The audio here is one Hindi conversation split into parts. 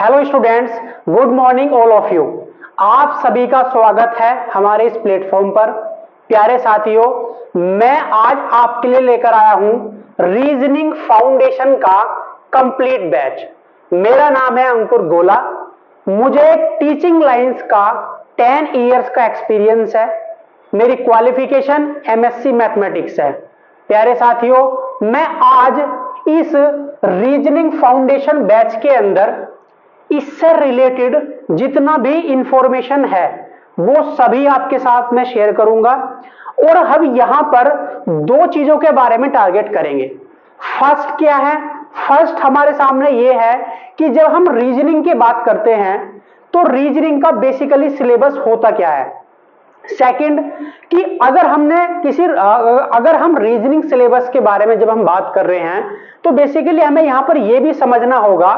Hello students, good morning all of you. आप सभी का स्वागत है हमारे इस प्लेटफॉर्म पर। प्यारे साथियों, मैं आज आपके लिए लेकर आया हूं रीजनिंग फाउंडेशन का कंप्लीट बैच। मेरा नाम है अंकुर गोला। मुझे टीचिंग लाइंस का 10 इयर्स का एक्सपीरियंस है। मेरी क्वालिफिकेशन एमएससी मैथमेटिक्स है। प्यारे साथियों, मैं आज इस रीजनिंग फाउंडेशन बैच के अंदर इससे रिलेटेड जितना भी इंफॉर्मेशन है वो सभी आपके साथ में शेयर करूंगा। और हम यहां पर दो चीजों के बारे में टारगेट करेंगे। फर्स्ट क्या है? फर्स्ट हमारे सामने ये है कि जब हम रीजनिंग की बात करते हैं तो रीजनिंग का बेसिकली सिलेबस होता क्या है। सेकंड, कि अगर हम रीजनिंग सिलेबस के बारे में जब हम बात कर रहे हैं तो बेसिकली हमें यहां पर यह भी समझना होगा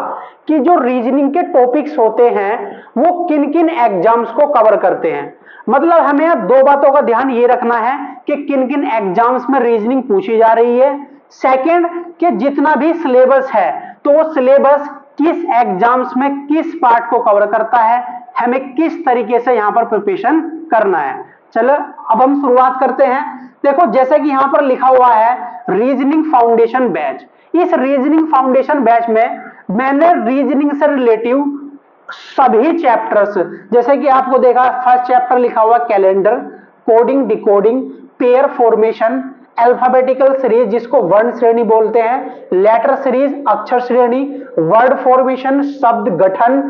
कि जो रीजनिंग के टॉपिक्स होते हैं वो किन किन एग्जाम्स को कवर करते हैं। मतलब हमें यहां दो बातों का ध्यान ये रखना है कि किन किन एग्जाम्स में रीजनिंग पूछी जा रही है। सेकंड, कि जितना भी सिलेबस है तो वो सिलेबस किस एग्जाम्स में किस पार्ट को कवर करता है, हमें किस तरीके से यहां पर प्रिपरेशन करना है। चलो अब हम शुरुआत करते हैं। देखो, जैसे कि यहां पर लिखा हुआ है रीजनिंग फाउंडेशन बैच। इस रीजनिंग फाउंडेशन बैच में मैंने रीजनिंग से रिलेटिव सभी चैप्टर्स, जैसे कि आपको देखा फर्स्ट चैप्टर लिखा हुआ calendar, coding decoding, pair formation, alphabetical series जिसको वर्ण श्रेणी बोलते हैं, लेटर सीरीज अक्षर श्रेणी, वर्ड फॉर्मेशन शब्द गठन,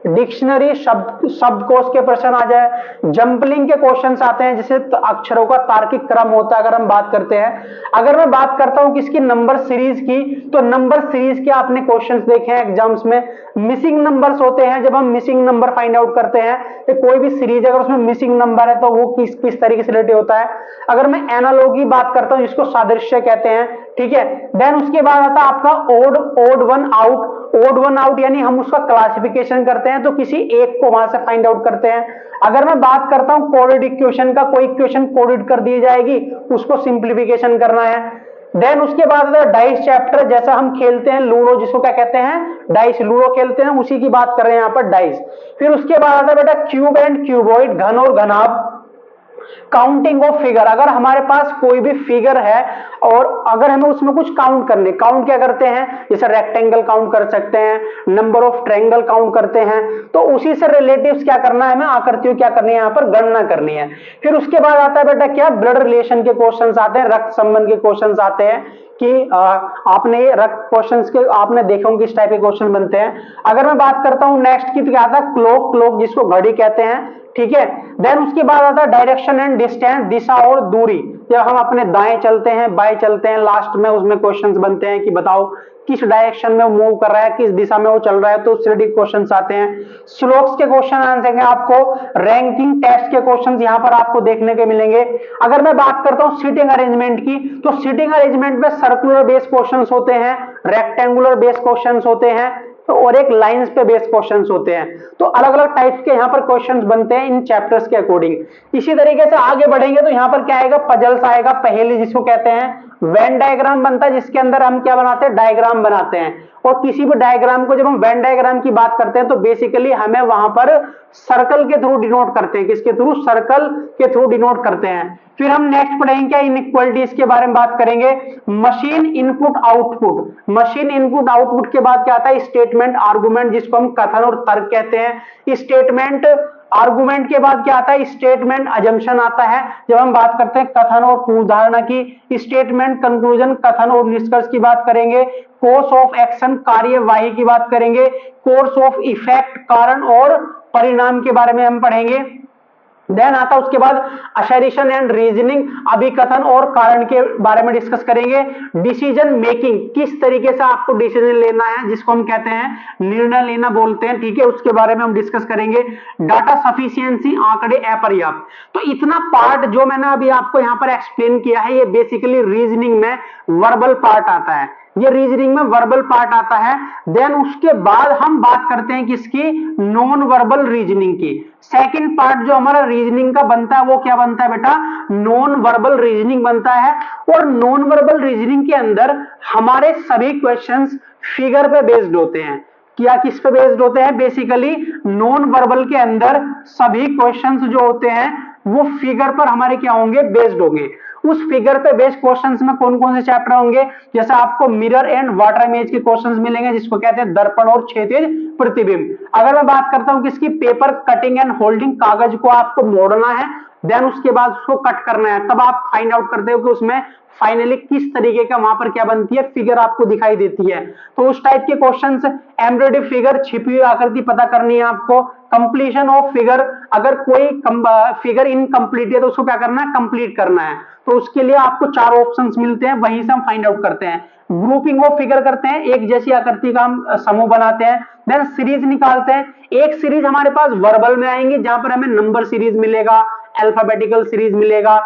डिक्शनरी शब्दकोश के प्रश्न आ जाए, जंपलिंग के क्वेश्चंस आते हैं जिसे अक्षरों का तार्किक क्रम होता है अगर हम बात करते हैं। अगर मैं बात करता हूं किसकी, नंबर सीरीज की, तो नंबर सीरीज के आपने क्वेश्चंस देखे हैं एग्जाम्स में। मिसिंग नंबर्स होते हैं, जब हम मिसिंग नंबर फाइंड आउट करते हैं कि कोई भी सीरीज अगर उसमें मिसिंग नंबर है तो वो किस तरीके से रिलेटेड होता है। अगर मैं एनालॉजी बात करता हूं जिसको सादृश्य कहते हैं, ठीक है। देन उसके बाद आता है आपका odd one out. Odd one out यानी हम उसका क्लासिफिकेशन करते हैं, तो किसी एक को वहां से फाइंड आउट करते हैं। अगर मैं बात करता हूं कोडेड इक्वेशन का, कोई इक्वेशन कोडेड कर दी जाएगी, उसको सिंप्लीफिकेशन करना है। देन उसके बाद डाइस चैप्टर, जैसा हम खेलते हैं लूडो, जिसको क्या कहते हैं, डाइस, लूडो खेलते हैं, उसी की बात कर रहे हैं यहां पर, डाइस। फिर उसके बाद आता है बेटा क्यूब एंड क्यूबॉइड, घन और घनाभ, काउंटिंग ऑफ फिगर। अगर हमारे पास कोई भी फिगर है और अगर हमें उसमें कुछ काउंट करने, काउंट क्या करते हैं, जैसे रेक्टेंगल काउंट कर सकते हैं, नंबर ऑफ ट्रायंगल काउंट करते हैं, तो उसी से रिलेटिव्स क्या करना है, हमें आकृतियों क्या करनी है, यहां पर गणना करनी है। फिर उसके बाद आता है बेटा क्या, ब्लड रिलेशन के क्वेश्चंस आते हैं, रक्त संबंध के क्वेश्चंस आते हैं कि आपने रक्त क्वेश्चंस के आपने देखा किस टाइप के क्वेश्चन बनते हैं। अगर मैं बात करता हूं नेक्स्ट की, तो क्या आता है क्लॉक, क्लॉक जिसको घड़ी कहते हैं, ठीक है। देन उसके बाद आता है डायरेक्शन एंड डिस्टेंस, दिशा और दूरी। जब हम अपने दाएं चलते हैं बाएं चलते हैं, लास्ट में उसमें क्वेश्चंस बनते हैं कि बताओ किस डायरेक्शन में मूव कर रहा है, किस दिशा में वो चल रहा है, तो उससे रिलेटेड क्वेश्चंस आते हैं। स्लोप्स के क्वेश्चन आंसर हैं आपको, रैंकिंग टेस्ट के क्वेश्चंस यहां पर आपको देखने के मिलेंगे। अगर मैं बात करता हूं सीटिंग अरेंजमेंट की, तो सीटिंग अरेंजमेंट में सर्कुलर बेस क्वेश्चंस होते हैं, रेक्टेंगुलर बेस क्वेश्चंस होते हैं, तो और एक लाइंस पे बेस्ड क्वेश्चंस होते हैं। तो अलग अलग टाइप्स के यहाँ पर क्वेश्चंस बनते हैं इन चैप्टर्स के अकॉर्डिंग। इसी तरीके से आगे बढ़ेंगे तो यहाँ पर क्या आएगा, पजल्स आएगा, पहेली जिसको कहते हैं, वेन डायग्राम बनता है जिसके अंदर हम क्या बनाते हैं, डायग्राम बनाते हैं। और किसी भी डायग्राम को जब हम वेन डायग्राम की बात करते हैं तो बेसिकली हमें वहां पर सर्कल के थ्रू डिनोट करते हैं, किसके थ्रू, सर्कल के थ्रू डिनोट करते हैं। फिर हम नेक्स्ट पढ़ेंगे क्या, इनइक्वालिटीज के बारे में बात करेंगे। Machine input output, machine input output के बाद क्या आता है, स्टेटमेंट आर्गुमेंट जिसको हम कथन और तर्क कहते हैं। स्टेटमेंट आर्गुमेंट के बाद क्या आता है, स्टेटमेंट अजम्पशन आता है जब हम बात करते हैं कथन और पूर्वधारणा की। स्टेटमेंट कंक्लूजन, कथन और निष्कर्ष की बात करेंगे। कोर्स ऑफ एक्शन, कार्यवाही की बात करेंगे। कोर्स ऑफ इफेक्ट, कारण और परिणाम के बारे में हम पढ़ेंगे। देन आता है उसके बाद असर्शन एंड रीजनिंग, अभिकथन और कारण के बारे में डिस्कस करेंगे। डिसीजन मेकिंग, किस तरीके से आपको डिसीजन लेना है, जिसको हम कहते हैं निर्णय लेना बोलते हैं, ठीक है, उसके बारे में हम डिस्कस करेंगे। डाटा सफिशिएंसी, आंकड़े अपर्याप्त। तो इतना पार्ट जो मैंने अभी आपको यहाँ पर एक्सप्लेन किया है, ये बेसिकली रीजनिंग में वर्बल पार्ट आता है, ये रीजनिंग में वर्बल पार्ट आता है। देन उसके बाद हम बात करते हैं किसकी, नॉन वर्बल रीजनिंग की। सेकंड पार्ट जो हमारा रीजनिंग का बनता है वो क्या बनता है बेटा, नॉन वर्बल रीजनिंग बनता है। और नॉन वर्बल रीजनिंग के अंदर हमारे सभी क्वेश्चंस फिगर पे बेस्ड होते हैं। क्या किस पे बेस्ड होते हैं? बेसिकली नॉन वर्बल के अंदर सभी क्वेश्चंस जो होते हैं वो फिगर पर हमारे क्या होंगे? बेस्ड होंगे। उस फिगर पे बेस्ड क्वेश्चंस में कौन कौन से चैप्टर होंगे? जैसे आपको मिरर एंड वाटर इमेज के क्वेश्चंस मिलेंगे, जिसको कहते हैं दर्पण और क्षैतिज प्रतिबिंब। अगर मैं बात करता हूं किसकी? पेपर कटिंग एंड होल्डिंग, कागज को आपको मोड़ना है, देन उसके बाद उसको कट करना है, तब आप फाइंड आउट करते हो कि उसमें फाइनली किस तरीके का वहां पर क्या बनती है? फिगर आपको दिखाई देती है। तो उस टाइप के क्वेश्चंस, एम्ब्रॉयडरी फिगर, छिपी हुई आकृति पता करनी है आपको, कंप्लीशन ऑफ फिगर, अगर कोई फिगर इनकम्प्लीट है तो उसको क्या करना है? कंप्लीट करना है। तो उसके लिए आपको 4 ऑप्शंस मिलते हैं, वहीं से हम फाइंड आउट करते हैं। ग्रुपिंग ऑफ फिगर करते हैं, एक जैसी आकृति का हम समूह बनाते हैं, देन सीरीज निकालते हैं। एक सीरीज हमारे पास वर्बल में आएंगे, जहां पर हमें नंबर सीरीज मिलेगा, अल्फाबेटिकल सीरीज मिलेगा।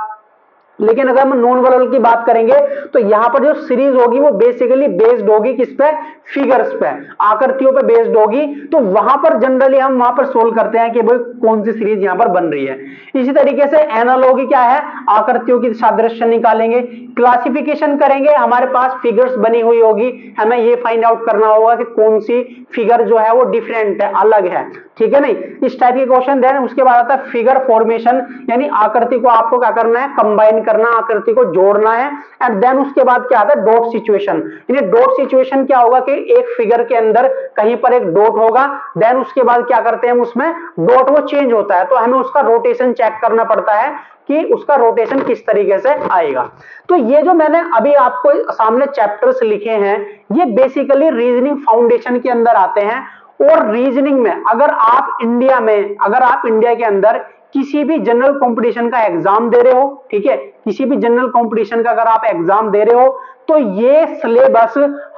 लेकिन अगर हम नॉन वर्बल की बात करेंगे तो यहां पर जो सीरीज होगी वो बेसिकली बेस्ड होगी किस पे? फिगर्स पे, आकृतियों पे बेस्ड होगी। तो वहां पर जनरली हम वहां पर सोल्व करते हैं कि भाई कौन सी सीरीज यहां पर बन रही है। इसी तरीके से एनालॉगी क्या है? आकृतियों की सादृश्य निकालेंगे। क्लासिफिकेशन करेंगे, हमारे पास फिगर्स बनी हुई होगी, हमें ये फाइंड आउट करना होगा कि कौन सी फिगर जो है वो डिफरेंट है, अलग है, ठीक है नहीं? इस टाइप के क्वेश्चन। देन उसके बाद आता है फिगर फॉर्मेशन, यानी आकृति को आपको क्या करना है? कंबाइन करना, आकृति को जोड़ना है। एंड देन उसके बाद क्या आता है? Dot situation. यानी डॉट सिचुएशन क्या होगा कि एक फिगर के अंदर कहीं पर एक डॉट होगा, देन उसके बाद क्या करते हैं? उसमें डॉट वो चेंज होता है, तो हमें उसका रोटेशन चेक करना पड़ता है कि उसका रोटेशन किस तरीके से आएगा। तो ये जो मैंने अभी आपको सामने चैप्टर्स लिखे हैं, ये बेसिकली रीजनिंग फाउंडेशन के अंदर आते हैं। और रीजनिंग में अगर आप इंडिया के अंदर किसी भी जनरल कंपटीशन का एग्जाम दे रहे हो, ठीक है, किसी भी जनरल कंपटीशन का अगर आप एग्जाम दे रहे हो, तो ये सिलेबस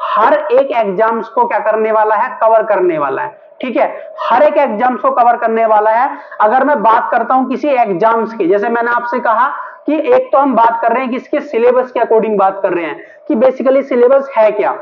हर एक एग्जाम्स को क्या करने वाला है? कवर करने वाला है, ठीक है, हर एक एग्जाम्स को कवर करने वाला है। अगर मैं बात करता हूं किसी एग्जाम्स की, जैसे मैंने आपसे कहा कि एक तो हम बात कर रहे हैं कि इसके सिलेबस के अकॉर्डिंग बात कर रहे हैं कि बेसिकली सिलेबस है क्या।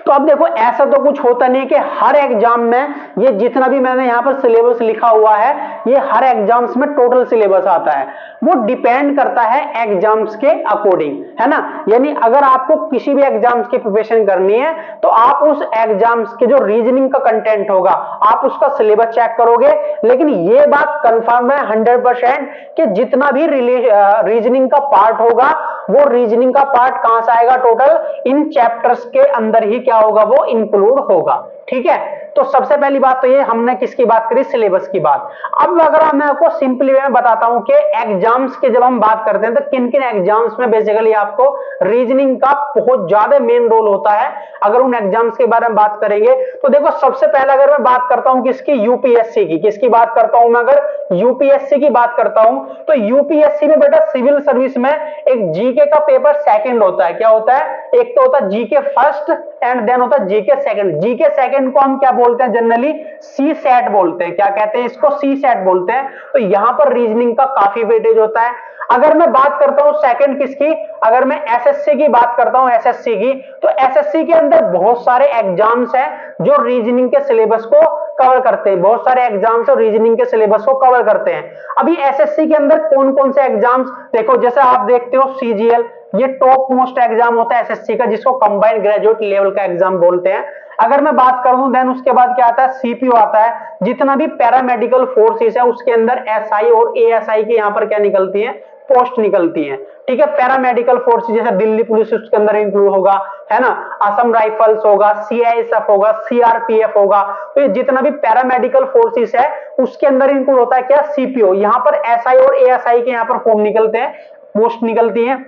तो अब देखो, ऐसा तो कुछ होता नहीं कि हर एग्जाम में ये जितना भी मैंने यहां पर सिलेबस लिखा हुआ है, ये हर एग्जाम्स में टोटल सिलेबस आता है। वो डिपेंड करता है एग्जाम्स के अकॉर्डिंग, है ना? यानी अगर आपको किसी भी एग्जाम्स की प्रिपरेशन करनी है तो आप उस एग्जाम्स के जो रीजनिंग का कंटेंट होगा, आप उसका सिलेबस चेक करोगे। लेकिन ये बात कंफर्म है 100% कि जितना भी रीजनिंग का पार्ट होगा, वो रीजनिंग का पार्ट कहां से आएगा? टोटल इन चैप्टर्स के अंदर ही क्या होगा? वो इंक्लूड होगा, ठीक है। तो सबसे पहली बात तो ये हमने किसकी बात करी? सिलेबस की बात। अब अगर मैं आपको सिंपली वे में बताता हूं कि एग्जाम्स के जब हम बात करते हैं तो किन किन एग्जाम्स में बेसिकली आपको रीजनिंग का बहुत ज्यादा मेन रोल होता है। अगर उन एग्जाम्स के बारे में बात करेंगे तो देखो, सबसे पहले अगर मैं बात करता हूं किसकी? यूपीएससी की। किसकी बात करता हूं मैं? अगर यूपीएससी की बात करता हूं तो यूपीएससी में बेटा सिविल सर्विस में एक जीके का पेपर सेकंड होता है। क्या होता है? एक तो होता है जीके फर्स्ट एंड देन होता है जीके सेकंड। जीके सेकंड को हम क्या बोलते हैं? जनरली सी सेट बोलते हैं। क्या कहते हैं इसको? सी सेट बोलते हैं। तो यहां पर रीजनिंग का काफी वेटेज होता है। अगर मैं बात करता हूं सेकंड किसकी? अगर मैं एसएससी की बात करता हूं, एसएससी की, तो एसएससी के अंदर बहुत सारे एग्जाम्स हैं जो रीजनिंग के सिलेबस को कवर करते हैं। बहुत सारे एग्जाम्स और रीजनिंग के सिलेबस को कवर करते हैं। अभी एसएससी के अंदर कौन कौन से एग्जाम्स देखो, जैसे आप देखते हो सीजीएल, ये टॉप मोस्ट एग्जाम होता है एसएससी का, जिसको कंबाइंड ग्रेजुएट लेवल का एग्जाम बोलते हैं। अगर मैं बात करूं देन उसके बाद क्या आता है? सीपीओ आता है। जितना भी पैरामेडिकल फोर्सेस है उसके अंदर एसआई और एएसआई की यहां पर क्या निकलती है? पोस्ट निकलती है, ठीक है। पैरामेडिकल फोर्सेस जैसे दिल्ली पुलिस उसके अंदर इंक्लूड होगा, है ना, असम राइफल्स होगा, सीआईएसएफ होगा, सीआरपीएफ होगा। तो ये जितना भी पैरामेडिकल फोर्सेस है उसके अंदर इंक्लूड होता है क्या? सीपीओ। यहां पर एसआई और एएसआई के यहां पर फॉर्म निकलते हैं, पोस्ट निकलती है।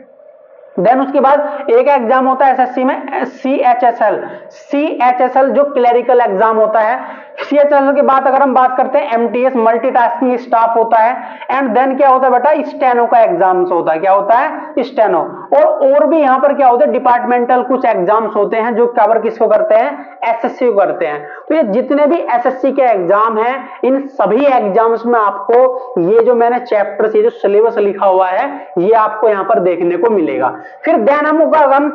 देन उसके बाद एक एग्जाम होता है एसएससी में सीएचएसएल। सीएचएसएल जो क्लरिकल एग्जाम होता है। सीएचएसएल के बाद अगर हम बात करते हैं एमटीएस, मल्टीटास्किंग स्टाफ होता है। एंड देन क्या होता है बेटा? स्टेनो का एग्जाम्स होता है। क्या होता है? स्टेनो। और भी यहां पर क्या होता है? डिपार्टमेंटल कुछ एग्जाम्स होते हैं जो कवर किसको करते हैं? एसएससी को करते हैं। तो ये जितने भी एसएससी के एग्जाम हैं, इन सभी एग्जाम्स में आपको ये जो मैंने चैप्टर, ये जो सिलेबस लिखा हुआ है, ये आपको यहां पर देखने को मिलेगा। फिर देन हम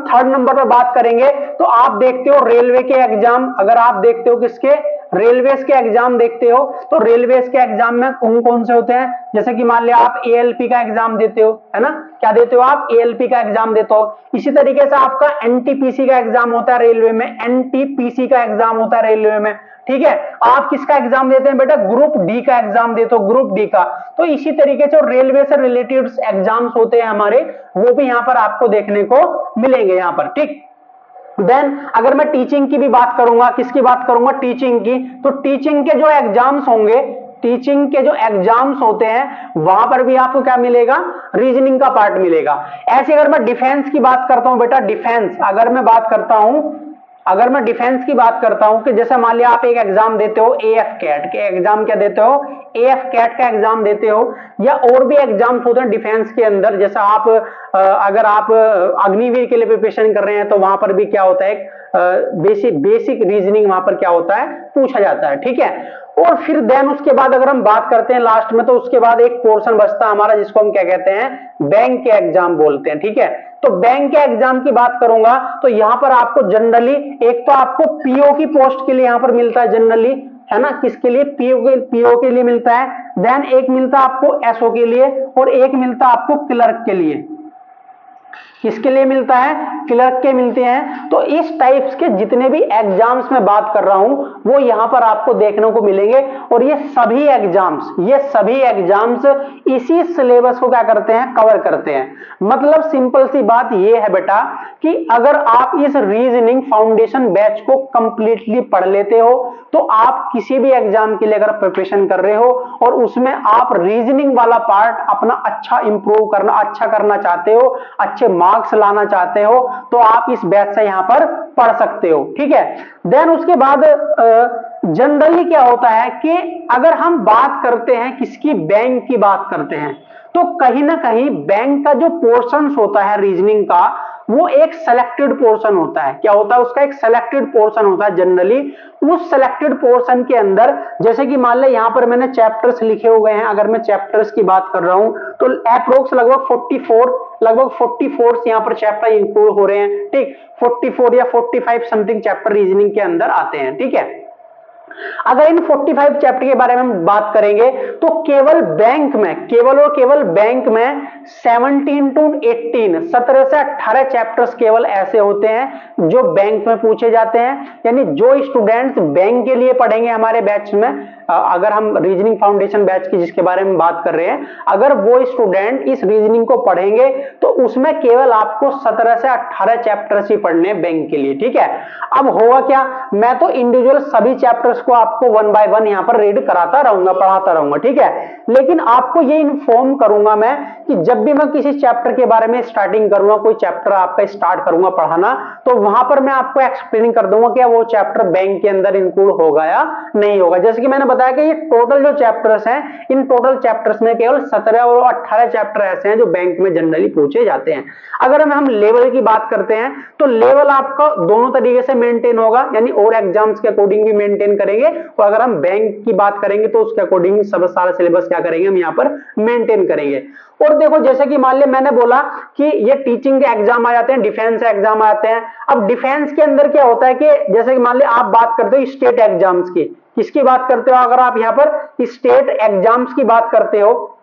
थर्ड नंबर पर बात करेंगे तो आप देखते हो रेलवे के एग्जाम। अगर आप देखते हो किसके? रेलवेज के एग्जाम देखते हो तो रेलवेज के एग्जाम में कौन कौन से होते हैं, जैसे कि मान लिया आप एएलपी का एग्जाम देते हो, है ना, क्या देते हो आप, एएलपी का एग्जाम देते हो। इसी तरीके से आपका एनटीपीसी का एग्जाम होता है रेलवे में, एनटीपीसी का एग्जाम होता है रेलवे में, ठीक है। आप किसका एग्जाम देते हैं बेटा, ग्रुप डी का एग्जाम देते हो, ग्रुप डी का। तो इसी तरीके से रेलवे से रिलेटेड एग्जाम्स होते हैं हमारे, वो भी यहां पर आपको देखने को मिलेंगे यहां पर, ठीक। देन अगर मैं टीचिंग की भी बात करूंगा, किसकी बात करूंगा, टीचिंग की, तो टीचिंग के जो एग्जाम्स होंगे, टीचिंग के जो एग्जाम्स होते हैं वहां पर भी आपको क्या मिलेगा, रीजनिंग का पार्ट मिलेगा। ऐसे अगर मैं डिफेंस की बात करता हूं बेटा, डिफेंस अगर मैं बात करता हूं, अगर मैं डिफेंस की बात करता हूं कि जैसे मान लिया आप एक एग्जाम देते हो एएफ कैट के एग्जाम, क्या देते हो, एएफ कैट का एग्जाम देते हो, या और भी एग्जाम्स होते हैं डिफेंस के अंदर, जैसा आप अगर आप अग्निवीर के लिए प्रिपरेशन कर रहे हैं तो वहां पर भी क्या होता है, बेसिक रीजनिंग वहां पर क्या होता है, पूछा जाता है, ठीक है। और फिर देन उसके बाद अगर हम बात करते हैं लास्ट में, तो उसके बाद एक पोर्शन बचता है हमारा जिसको हम क्या कहते हैं, बैंक के एग्जाम बोलते हैं, ठीक है। तो बैंक के एग्जाम की बात करूंगा तो यहां पर आपको जनरली एक तो आपको पीओ की पोस्ट के लिए यहां पर मिलता है जनरली, है ना, किसके लिए, पीओ के लिए मिलता है। देन एक मिलता है आपको एसओ के लिए, और एक मिलता है आपको क्लर्क के लिए। किसके लिए मिलता है, क्लर्क के मिलते हैं। तो इस टाइप्स के जितने भी एग्जाम्स में बात कर रहा हूं वो यहां पर आपको देखने को मिलेंगे, और ये सभी एग्जाम्स इसी सिलेबस को क्या करते हैं, कवर करते हैं। मतलब सिंपल सी बात ये है बेटा कि अगर आप इस रीजनिंग फाउंडेशन बैच को कंप्लीटली पढ़ लेते हो तो आप किसी भी एग्जाम के लिए अगर प्रिपरेशन कर रहे हो और उसमें आप रीजनिंग वाला पार्ट अपना अच्छा इंप्रूव करना, अच्छा करना चाहते हो, अच्छे मार्क्स लाना चाहते हो, तो आप इस बैच से यहां पर पढ़ सकते हो, ठीक है। देन उसके बाद जनरली क्या होता है कि अगर हम बात करते हैं किसकी, बैंक की बात करते हैं, तो कहीं ना कहीं बैंक का जो पोर्शंस होता है रीजनिंग का वो एक सेलेक्टेड पोर्शन होता है। क्या होता है, उसका एक सेलेक्टेड पोर्शन होता है जनरली। उस सेलेक्टेड पोर्शन के अंदर जैसे कि मान ले यहां पर मैंने चैप्टर्स लिखे हुए हैं, अगर मैं चैप्टर्स की बात कर रहा हूं तो अप्रोक्स लगभग 44 यहां पर चैप्टर इंक्लूड हो रहे हैं, ठीक। 44 या 45 समथिंग चैप्टर रीजनिंग के अंदर आते हैं, ठीक है। अगर इन 45 चैप्टर के बारे में बात करेंगे तो केवल बैंक में, केवल और केवल बैंक में 17 to 18 17 से 18 चैप्टर्स केवल ऐसे होते हैं जो बैंक में पूछे जाते हैं। यानी जो स्टूडेंट्स बैंक के लिए पढ़ेंगे हमारे बैच में, अगर हम रीजनिंग फाउंडेशन बैच की जिसके बारे में बात कर रहे हैं, अगर वो स्टूडेंट इस रीजनिंग को पढ़ेंगे तो उसमें केवल आपको 17 से 18 चैप्टर्स ही पढ़ने बैंक के लिए, ठीक है। अब होगा क्या, मैं तो इंडिविजुअल सभी चैप्टर्स को आपको 1 by 1 यहां पर रीड कराता रहूंगा, पढ़ाता रहूंगा, ठीक है। लेकिन आपको ये इन्फॉर्म करूंगा मैं कि जब भी मैं किसी चैप्टर के बारे में स्टार्टिंग करूंगा, कोई चैप्टर आपका स्टार्ट करूंगा पढ़ाना, तो वहां पर मैं आपको एक्सप्लेन कर दूंगा कि वो चैप्टर बैंक के अंदर इंक्लूड होगा या नहीं होगा। जैसे कि मैंने बताया कि ये टोटल जो चैप्टर्स हैं, इन टोटल चैप्टर्स में केवल 17 और 18 चैप्टर ऐसे हैं जो बैंक में जनरली पूछे जाते हैं। अगर हम लेवल की बात करते हैं तो लेवल आपका दोनों तरीके से मेंटेन होगा, यानी और एग्जाम्स के अकॉर्डिंग भी मेंटेन करेंगे, और अगर हम बैंक की बात करेंगे तो उसके अकॉर्डिंग सब सारा सिलेबस क्या करेंगे, हम यहाँ पर मेंटेन करेंगे। और देखो जैसे कि मान लिया मैंने बोला कि ये टीचिंग के एग्जाम आ जाते हैं, डिफेंस एग्जाम आते हैं। अब डिफेंस के अंदर क्या होता है कि जैसे कि मान लिया आप बात करते हो स्टेट एग्जाम्स की, किसकी बात करते हो, अगर आप यहां पर स्टेट एग्जाम्स की बात करते हो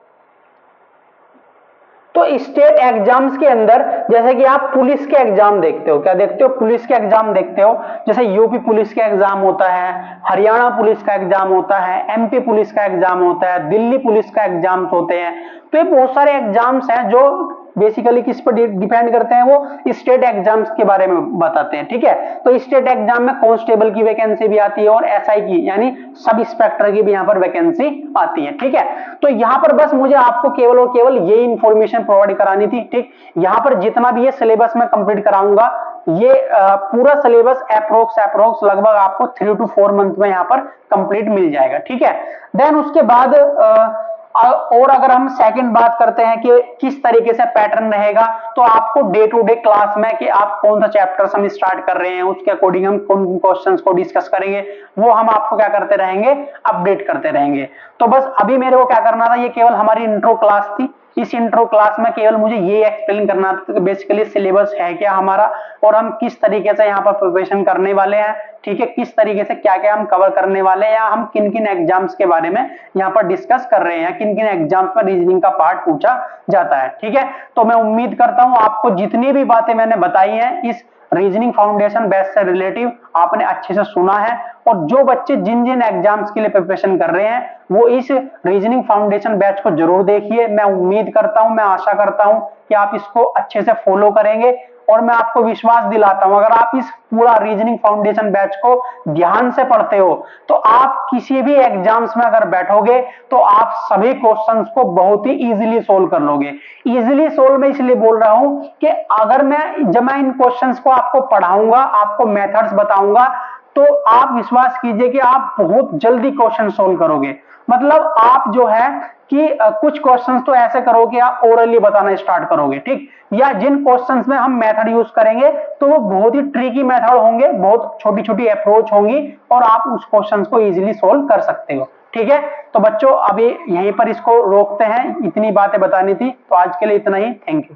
तो स्टेट एग्जाम्स के अंदर जैसे कि आप पुलिस के एग्जाम देखते हो, क्या देखते हो, पुलिस के एग्जाम देखते हो। जैसे यूपी पुलिस का एग्जाम होता है, हरियाणा पुलिस का एग्जाम होता है, एमपी पुलिस का एग्जाम होता है, दिल्ली पुलिस का एग्जाम्स होते हैं। तो ये बहुत सारे एग्जाम्स हैं जो बेसिकली किस पर डिपेंड करते हैं, वो स्टेट एग्जाम्स के बारे में बताते हैं, ठीक है। तो स्टेट एग्जाम में कांस्टेबल की वैकेंसी भी आती है और एसआई की यानी सब इंस्पेक्टर की भी यहां पर वैकेंसी आती है, ठीक है। तो यहां पर बस मुझे आपको केवल और केवल ये इंफॉर्मेशन प्रोवाइड करानी थी, ठीक। यहां पर जितना भी ये सिलेबस मैं कंप्लीट कराऊंगा, ये पूरा सिलेबस अप्रोक्स लगभग आपको 3 to 4 मंथ में यहां पर कंप्लीट मिल जाएगा, ठीक है। देन उसके बाद और अगर हम सेकंड बात करते हैं कि किस तरीके से पैटर्न रहेगा, तो आपको डे टू डे क्लास में कि आप कौन सा चैप्टर हम स्टार्ट कर रहे हैं उसके अकॉर्डिंग हम कौन क्वेश्चंस को डिस्कस करेंगे, वो हम आपको क्या करते रहेंगे, अपडेट करते रहेंगे। तो बस अभी मेरे को क्या करना था, ये केवल हमारी इंट्रो क्लास थी, इस इंट्रो क्लास में केवल मुझे ये एक्सप्लेन करना था कि बेसिकली सिलेबस है क्या हमारा और हम किस तरीके से यहाँ पर प्रिपरेशन करने वाले हैं, ठीक है, किस तरीके से क्या क्या हम कवर करने वाले हैं, या हम किन किन एग्जाम्स के बारे में यहाँ पर डिस्कस कर रहे हैं, किन किन एग्जाम्स में रीजनिंग का पार्ट पूछा जाता है, ठीक है। तो मैं उम्मीद करता हूं आपको जितनी भी बातें मैंने बताई हैं इस रीजनिंग फाउंडेशन बैच से रिलेटिव आपने अच्छे से सुना है, और जो बच्चे जिन जिन एग्जाम्स के लिए प्रिपरेशन कर रहे हैं वो इस रीजनिंग फाउंडेशन बैच को जरूर देखिए। मैं उम्मीद करता हूं, मैं आशा करता हूं कि आप इसको अच्छे से फॉलो करेंगे, और मैं आपको विश्वास दिलाता हूं अगर आप इस पूरा रीजनिंग फाउंडेशन बैच को ध्यान से पढ़ते हो तो आप किसी भी एग्जाम्स में अगर बैठोगे तो आप सभी क्वेश्चंस को बहुत ही इजीली सोल्व कर लोगे। इजीली सोल्व मैं इसलिए बोल रहा हूं कि अगर जब मैं इन क्वेश्चंस को आपको पढ़ाऊंगा, आपको मेथड्स बताऊंगा, तो आप विश्वास कीजिए कि आप बहुत जल्दी क्वेश्चन सोल्व करोगे। मतलब आप जो है कि कुछ क्वेश्चंस तो ऐसे करोगे आप ओरली बताना स्टार्ट करोगे, ठीक, या जिन क्वेश्चंस में हम मेथड यूज करेंगे तो वो बहुत ही ट्रिकी मेथड होंगे, बहुत छोटी छोटी अप्रोच होंगी और आप उस क्वेश्चंस को इजीली सोल्व कर सकते हो, ठीक है। तो बच्चों अभी यहीं पर इसको रोकते हैं, इतनी बातें बतानी थी, तो आज के लिए इतना ही, थैंक यू।